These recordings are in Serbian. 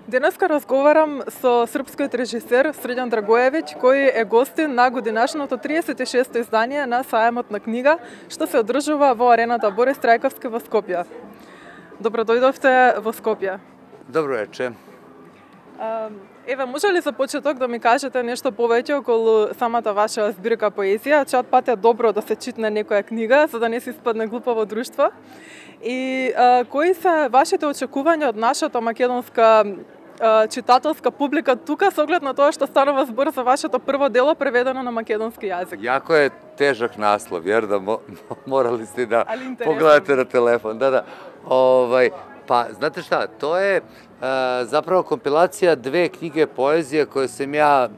Денеска разговарам со српскиот режисер Средјан Драгоевиќ, кој е гостин на годинашното 36-то издание на Сајамот на книга, што се одржува во арената Борис Трајковски во Скопје. Добро дојдовте во Скопје. Добро вече. Еве, може ли за почеток да ми кажете нешто повеќе околу самата ваша збирка поезија? Чат пат е добро да се читне некоја книга, за да не се испадне глупаво друштво. И кои се вашите очекувања од нашата македонска читателска публика тука, со оглед на тоа што станува збор за вашето прво дело преведено на македонски јазик? Јако е тежак наслов, јер да морали сте да погледате на телефон. Да. Па, знате šta, to je zapravo kompilacija dve knjige poezije koje sam ja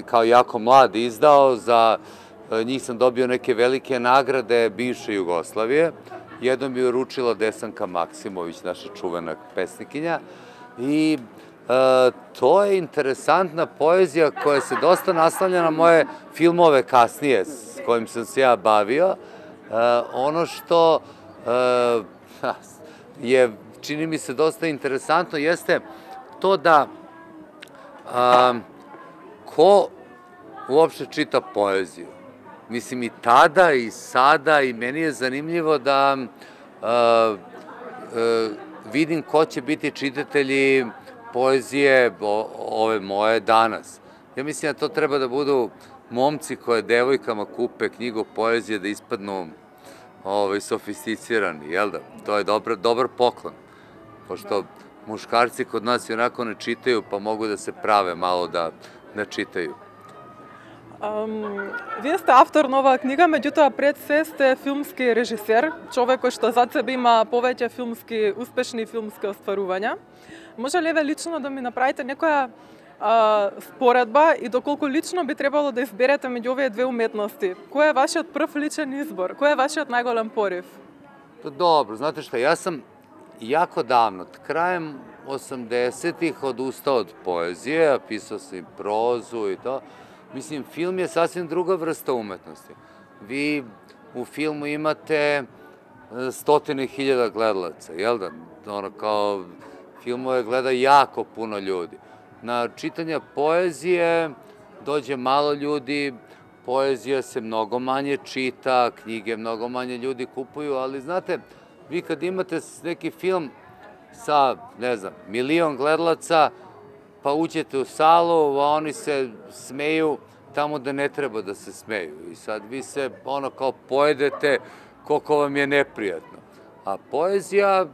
kao jako mlad izdao. Za njih sam dobio neke velike nagrade bivše Jugoslavije. Jednom mi je uručila Desanka Maksimović, naša čuvena pesnikinja. I to je interesantna poezija koja se dosta naslanja na moje filmove kasnije s kojim sam se ja bavio. Ono što je, čini mi se, dosta interesantno jeste to da ko uopšte čita poeziju. Mislim, i tada i sada, i meni je zanimljivo da vidim ko će biti čitatelji poezije ove moje danas. Ja mislim da to treba da budu momci koje devojkama kupe knjigu poezije da ispadnu sofisticirani, jel da? To je dobar poklon, pošto muškarci kod nas i onako ne čitaju, pa mogu da se prave malo da čitaju. Вие сте автор на оваа книга, меѓутоа пред се сте филмски режисер, човек кој што зад себе има повеќе успешни филмски остварувања. Може ли лично да ми направите некоја споредба и доколку лично би требало да изберете меѓу овие две уметности? Кој е вашиот прв личен избор? Кој е вашиот најголем порив? Dobro, znate šta, ja sam jako davno, krajem 80-ih odustao od poezije, pisao sam i prozu i to. Mislim, film je sasvim druga vrsta umetnosti. Vi u filmu imate stotine hiljada gledalaca, jel da? Ono kao, filmove gleda jako puno ljudi. Na čitanje poezije dođe malo ljudi, poezija se mnogo manje čita, knjige mnogo manje ljudi kupuju, ali znate, vi kad imate neki film sa, ne znam, 1.000.000 gledalaca, pa uđete u salu, a oni se smeju tamo da ne treba da se smeju. I sad vi se ono kao pojedete koliko vam je neprijatno. A poezija,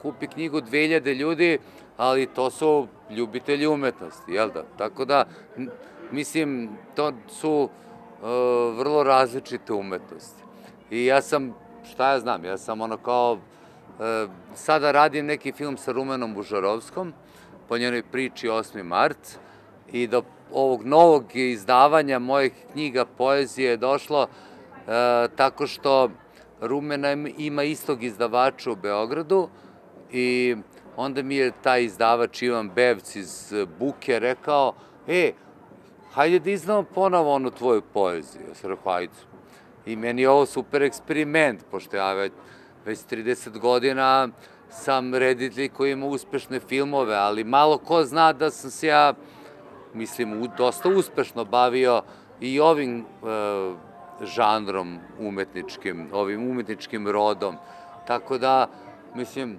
kupi knjigu 2000 ljudi, ali to su ljubitelji umetnosti, jel da? Tako da, mislim, to su vrlo različite umetnosti. I ja sam, šta ja znam, ja sam ono kao, sada radim neki film sa Rumenom Bužarovskom, po njenoj priči 8. mart, i do ovog novog izdavanja mojih knjiga poezije je došlo tako što Rumena ima istog izdavača u Beogradu i onda mi je taj izdavač Ivan Bevc iz Buke rekao, hajde da izdamo ponovo onu tvoju poeziju. Ja sam rekao, hajde. I meni je ovo super eksperiment, pošto ja već 30 godina sam reditelj koji ima uspešne filmove, ali malo ko zna da sam se ja, mislim, dosta uspešno bavio i ovim žanrom umetničkim, ovim umetničkim rodom. Tako da, mislim,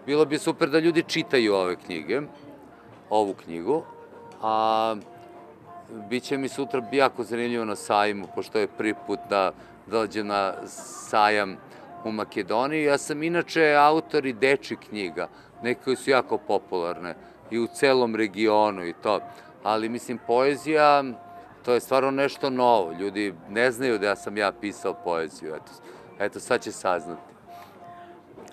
bilo bi super da ljudi čitaju ove knjige, ovu knjigu, a biće mi sutra jako zanimljivo na sajmu, pošto je prvi put da dođem na sajam u Makedoniji. Ja sam inače autor i dečjih knjiga, neke koje su jako popularne i u celom regionu i to. Ali, mislim, poezija, to je stvarno nešto novo. Ljudi ne znaju da sam ja pisao poeziju. Eto, sad će saznati.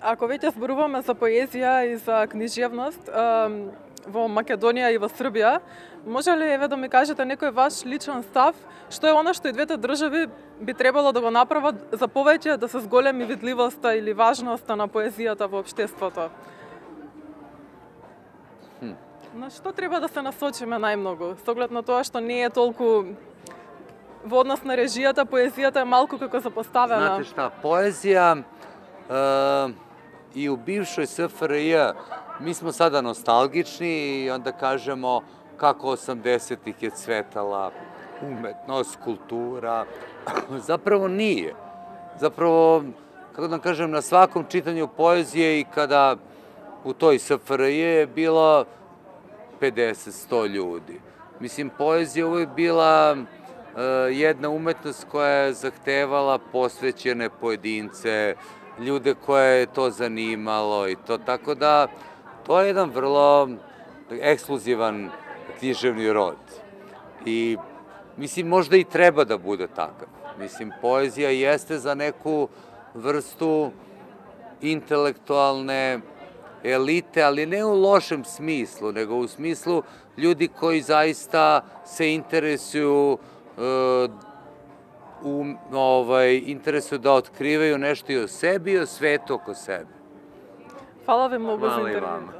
Ако веќе зборуваме за поезија и за книжевност во Македонија и во Србија, може ли да ми кажете некој ваш личен став, што е она што и двете држави би требало да го направат за повеќе да се зголеми видливоста или важноста на поезијата во општеството? На што треба да се насочиме најмногу, со оглед на тоа што не е толку во однос на режијата, поезијата е малку како запоставена? Знате шта, поезија i u bivšoj SFRJ mi smo sada nostalgični i onda kažemo kako 80-ih je cvetala umetnost, kultura. Zapravo nije. Zapravo, kako da kažem, na svakom čitanju poezije i kada u toj SFRJ je bilo 50-100 ljudi. Mislim, poezija uvijek bila jedna umetnost koja je zahtevala posvećene pojedince, ljude koje je to zanimalo i to, tako da to je jedan vrlo ekskluzivan književni rod. I mislim, možda i treba da bude takav. Mislim, poezija jeste za neku vrstu intelektualne elite, ali ne u lošem smislu, nego u smislu ljudi koji zaista se interesuju interesuju da otkrivaju nešto i o sebi i o svetu oko sebe. Hvala vam mnogo za Hvala i intervju. vama.